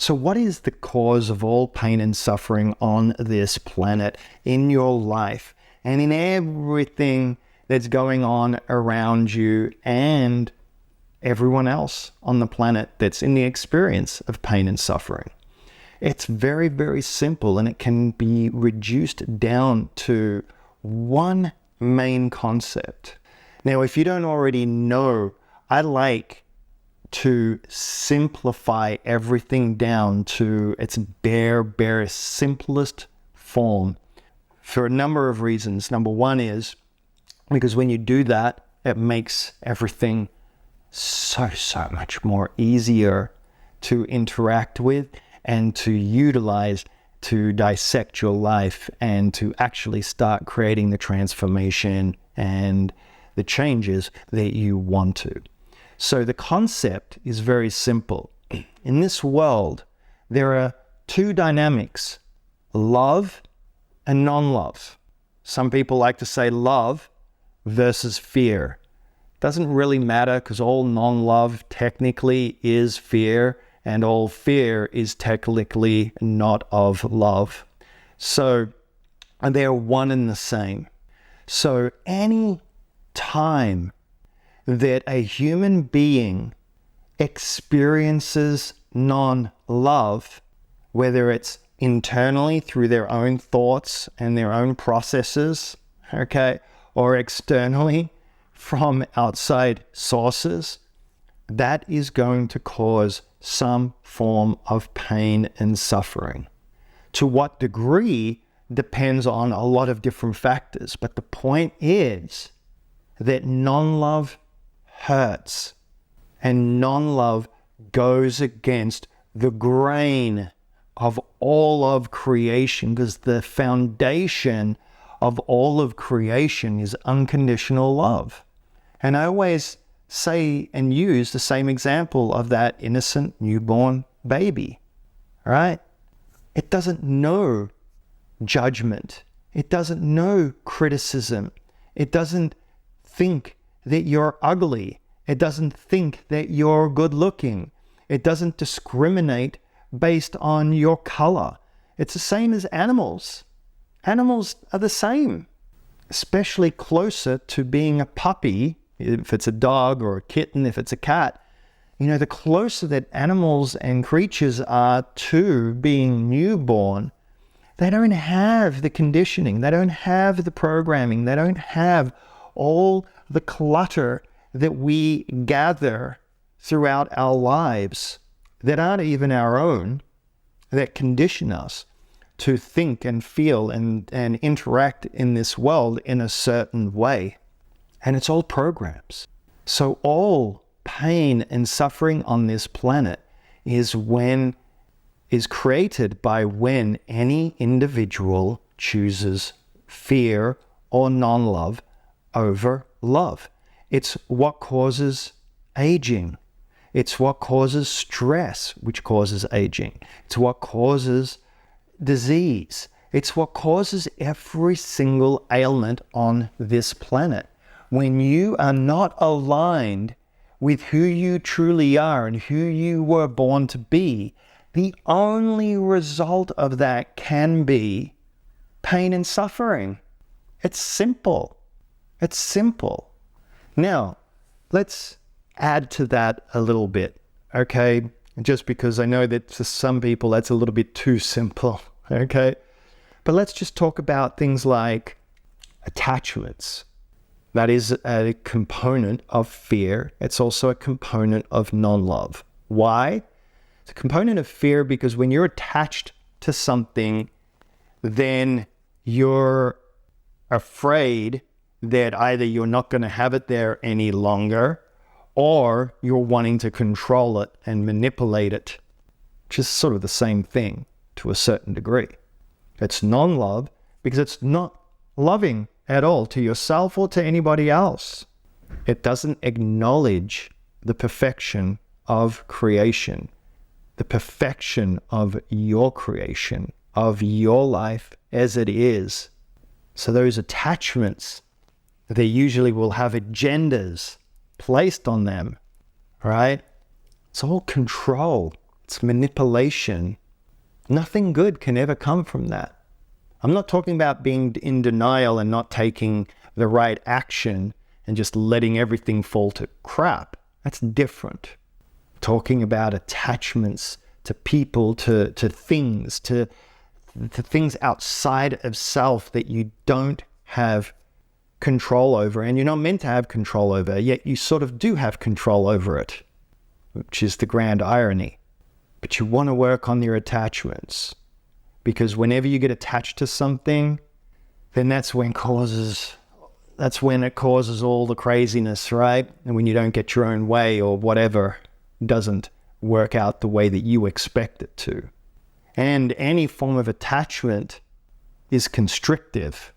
So what is the cause of all pain and suffering on this planet, in your life, and in everything that's going on around you and everyone else on the planet that's in the experience of pain and suffering? It's very, very simple, and it can be reduced down to one main concept. Now, if you don't already know, I like to simplify everything down to its bare, simplest form for a number of reasons. Number one is because when you do that, it makes everything so much more easier to interact with and to utilize, to dissect your life, and to actually start creating the transformation and the changes that you want to. So the concept is very simple. In this world, there are two dynamics, love and non-love. Some people like to say love versus fear. Doesn't really matter, because all non-love technically is fear, and all fear is technically not of love. So they're one and the same. So any time that a human being experiences non-love, whether it's internally through their own thoughts and their own processes, okay, or externally from outside sources, that is going to cause some form of pain and suffering. To what degree depends on a lot of different factors, but the point is that non-love hurts, and non-love goes against the grain of all of creation, because the foundation of all of creation is unconditional love. And I always say and use the same example of that innocent newborn baby, right? It doesn't know judgment. It doesn't know criticism. It doesn't think that you're ugly. It doesn't think that you're good looking. It doesn't discriminate based on your color. It's the same as animals. Animals are the same, especially closer to being a puppy. If it's a dog, or a kitten, if it's a cat, the closer that animals and creatures are to being newborn, they don't have the conditioning, they don't have the programming, they don't have all the clutter that we gather throughout our lives that aren't even our own, that condition us to think and feel and interact in this world in a certain way. And it's all programs. So all pain and suffering on this planet is created by when any individual chooses fear or non-love over love. It's what causes aging. It's what causes stress, which causes aging. It's what causes disease. It's what causes every single ailment on this planet. When you are not aligned with who you truly are and who you were born to be, the only result of that can be pain and suffering. It's simple. It's simple. Now, let's add to that a little bit, okay? Just because I know that to some people that's a little bit too simple, okay? But let's just talk about things like attachments. That is a component of fear. It's also a component of non-love. Why? It's a component of fear because when you're attached to something, then you're afraid that either you're not going to have it there any longer, or you're wanting to control it and manipulate it, which is sort of the same thing to a certain degree. It's non-love because it's not loving at all to yourself or to anybody else. It doesn't acknowledge the perfection of creation, the perfection of your creation, of your life as it is. So those attachments, they usually will have agendas placed on them, right? It's all control. it's manipulation. Nothing good can ever come from that. I'm not talking about being in denial and not taking the right action and just letting everything fall to crap. That's different. Talking about attachments to people, to things, to things outside of self that you don't have control over, and you're not meant to have control over, yet you sort of do have control over it, which is the grand irony. But you want to work on your attachments, because whenever you get attached to something, then that's when it causes all the craziness, right? And when you don't get your own way, or whatever doesn't work out the way that you expect it to. And any form of attachment is constrictive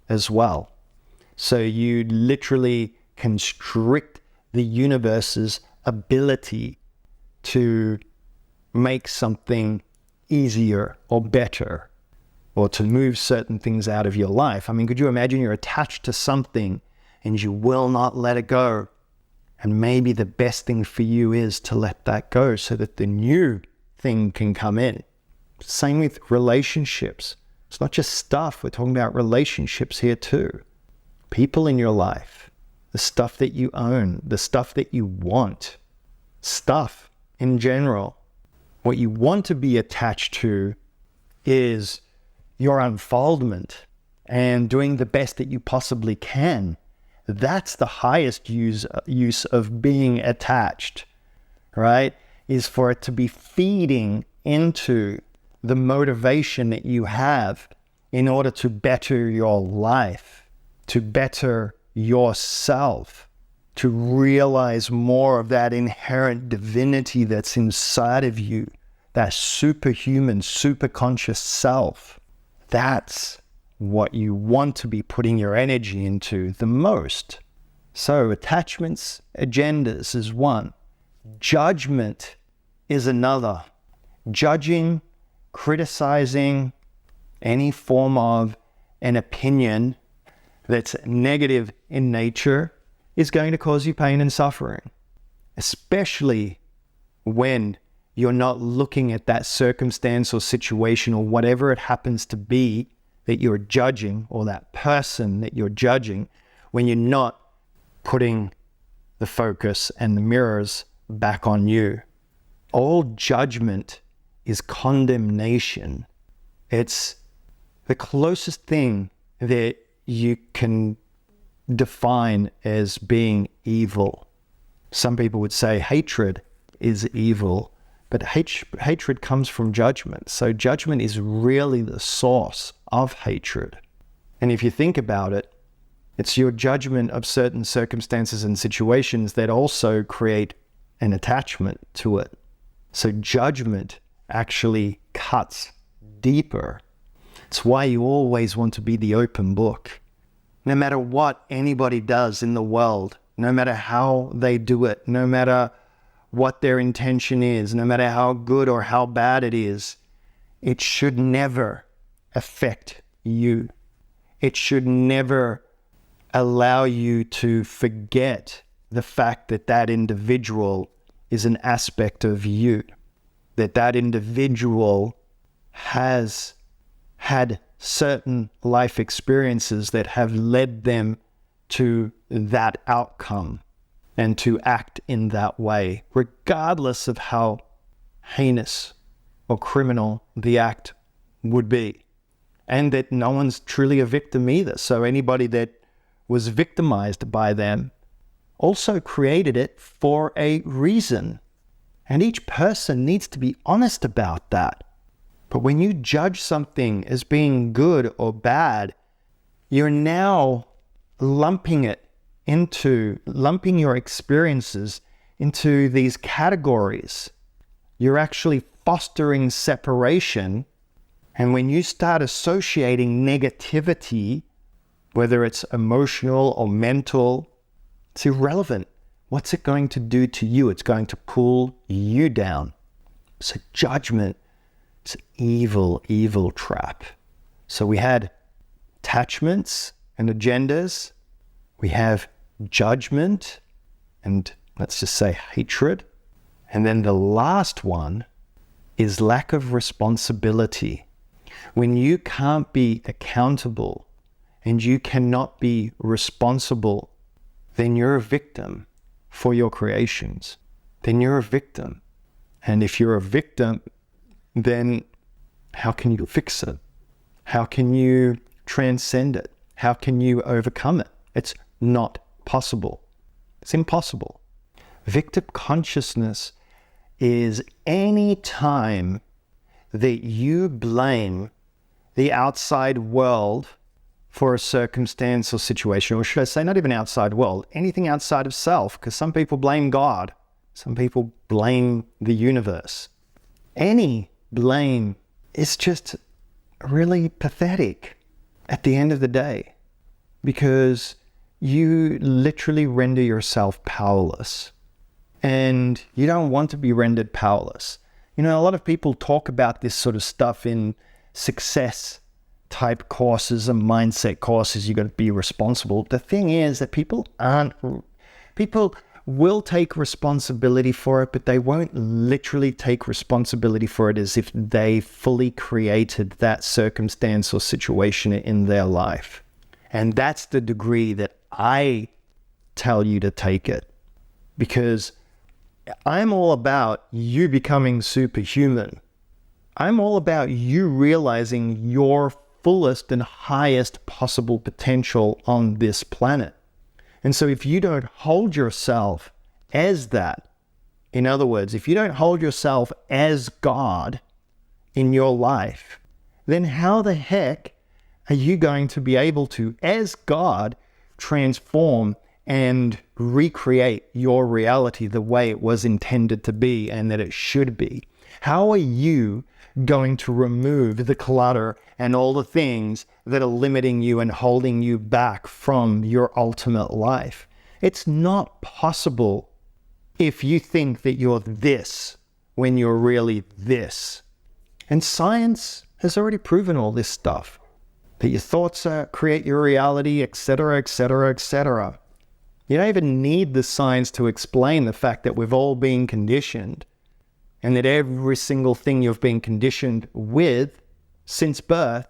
as well. So you literally constrict the universe's ability to make something easier or better, or to move certain things out of your life. I mean, could you imagine you're attached to something and you will not let it go? And maybe the best thing for you is to let that go so that the new thing can come in. Same with relationships. It's not just stuff. We're talking about relationships here too. People in your life, the stuff that you own, the stuff that you want, stuff in general. What you want to be attached to is your unfoldment and doing the best that you possibly can. That's the highest use of being attached, right? Is for it to be feeding into the motivation that you have in order to better your life, to better yourself, to realize more of that inherent divinity that's inside of you, that superhuman, superconscious self. That's what you want to be putting your energy into the most. So attachments, agendas is one. Judgment is another. Judging, criticizing any form of an opinion that's negative in nature is going to cause you pain and suffering, especially when you're not looking at that circumstance or situation or whatever it happens to be that you're judging, or that person that you're judging, when you're not putting the focus and the mirrors back on you. All judgment is condemnation. It's the closest thing that you can define as being evil. Some people would say hatred is evil, but hatred comes from judgment. So judgment is really the source of hatred. And if you think about it, it's your judgment of certain circumstances and situations that also create an attachment to it. So judgment actually cuts deeper. It's why you always want to be the open book. No matter what anybody does in the world, no matter how they do it, no matter what their intention is, no matter how good or how bad it is, it should never affect you. It should never allow you to forget the fact that that individual is an aspect of you, that that individual has had certain life experiences that have led them to that outcome and to act in that way, regardless of how heinous or criminal the act would be. And that no one's truly a victim either. So anybody that was victimized by them also created it for a reason. And each person needs to be honest about that. But when you judge something as being good or bad, you're now lumping your experiences into these categories. You're actually fostering separation. And when you start associating negativity, whether it's emotional or mental, it's irrelevant. What's it going to do to you? It's going to pull you down. So judgment, it's an evil, evil trap. So we had attachments and agendas. We have judgment and let's just say hatred. And then the last one is lack of responsibility. When you can't be accountable and you cannot be responsible, then you're a victim for your creations. Then you're a victim. And if you're a victim, then how can you fix it? How can you transcend it? How can you overcome it? It's not possible. It's impossible. Victim consciousness is any time that you blame the outside world for a circumstance or situation, or should I say not even outside world, anything outside of self, because some people blame God, some people blame the universe. Any blame is just really pathetic at the end of the day, because you literally render yourself powerless, and you don't want to be rendered powerless. You know, a lot of people talk about this sort of stuff in success type courses and mindset courses. You got to be responsible. The thing is that people will take responsibility for it, but they won't literally take responsibility for it as if they fully created that circumstance or situation in their life. And that's the degree that I tell you to take it, because I'm all about you becoming superhuman. I'm all about you realizing your fullest and highest possible potential on this planet. And so if you don't hold yourself as that, in other words, if you don't hold yourself as God in your life, then how the heck are you going to be able to, as God, transform and recreate your reality the way it was intended to be and that it should be? How are you going to remove the clutter and all the things that are limiting you and holding you back from your ultimate life? It's not possible if you think that you're this when you're really this. And science has already proven all this stuff, that your thoughts create your reality, etc., etc., etc. You don't even need the science to explain the fact that we've all been conditioned, and that every single thing you've been conditioned with since birth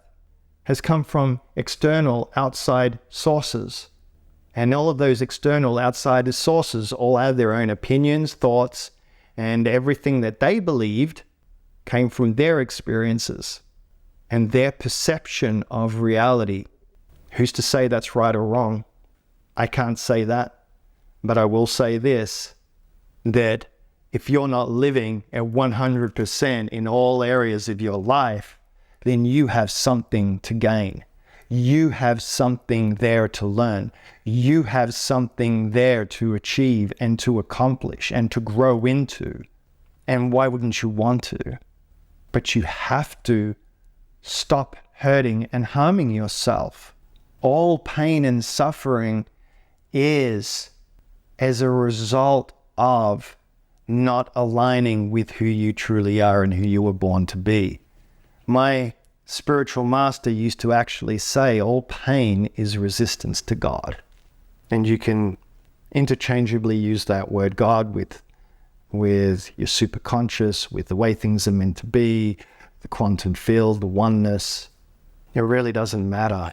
has come from external, outside sources. And all of those external, outside sources all have their own opinions, thoughts, and everything that they believed came from their experiences and their perception of reality. Who's to say that's right or wrong? I can't say that, but I will say this, that if you're not living at 100% in all areas of your life, then you have something to gain. You have something there to learn. You have something there to achieve and to accomplish and to grow into. And why wouldn't you want to? But you have to stop hurting and harming yourself. All pain and suffering is as a result of not aligning with who you truly are and who you were born to be. My spiritual master used to actually say all pain is resistance to God. And you can interchangeably use that word God with your superconscious, with the way things are meant to be, the quantum field, the oneness. It really doesn't matter.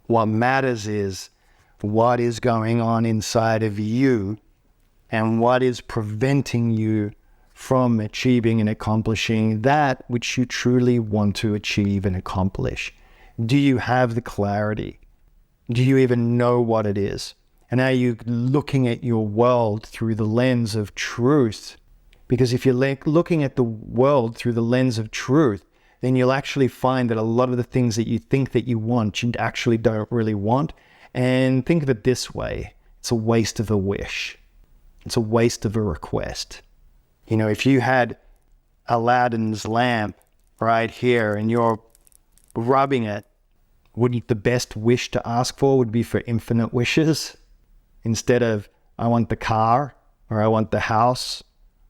What matters is what is going on inside of you and what is preventing you from achieving and accomplishing that which you truly want to achieve and accomplish. Do you have the clarity? Do you even know what it is? And are you looking at your world through the lens of truth? Because if you're looking at the world through the lens of truth, then you'll actually find that a lot of the things that you think that you want, you actually don't really want. And think of it this way, it's a waste of a wish. It's a waste of a request. You know, if you had Aladdin's lamp right here and you're rubbing it, wouldn't the best wish to ask for would be for infinite wishes? Instead of, I want the car, or I want the house,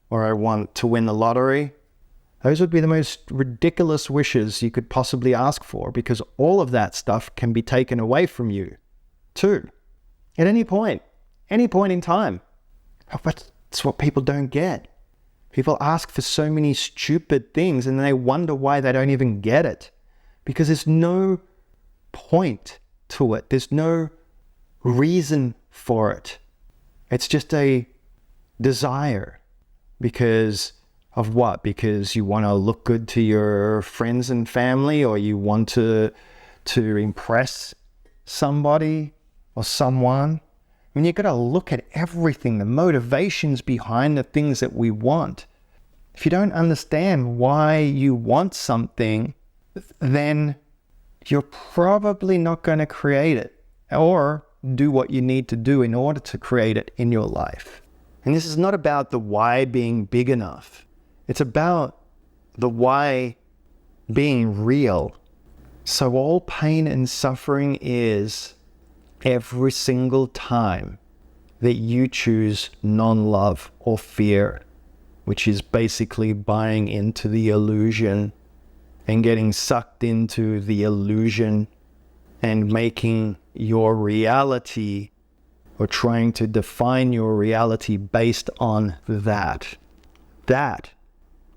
or I want to win the lottery. Those would be the most ridiculous wishes you could possibly ask for, because all of that stuff can be taken away from you too, at any point in time. But it's what people don't get. People ask for so many stupid things and they wonder why they don't even get it. Because there's no point to it. There's no reason for it. It's just a desire. Because of what? Because you want to look good to your friends and family, or you want to impress somebody or someone. I mean, you've got to look at everything, the motivations behind the things that we want. If you don't understand why you want something, then you're probably not going to create it or do what you need to do in order to create it in your life. And this is not about the why being big enough. It's about the why being real. So all pain and suffering is every single time that you choose non-love or fear, which is basically buying into the illusion and getting sucked into the illusion and making your reality, or trying to define your reality based on that. That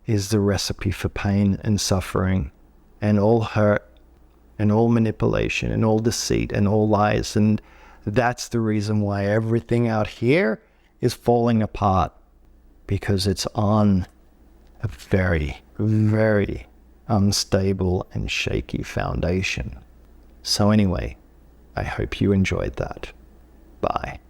is the recipe for pain and suffering and all hurt and all manipulation and all deceit and all lies. And that's the reason why everything out here is falling apart, because it's on a very, very unstable and shaky foundation. So anyway, I hope you enjoyed that. Bye.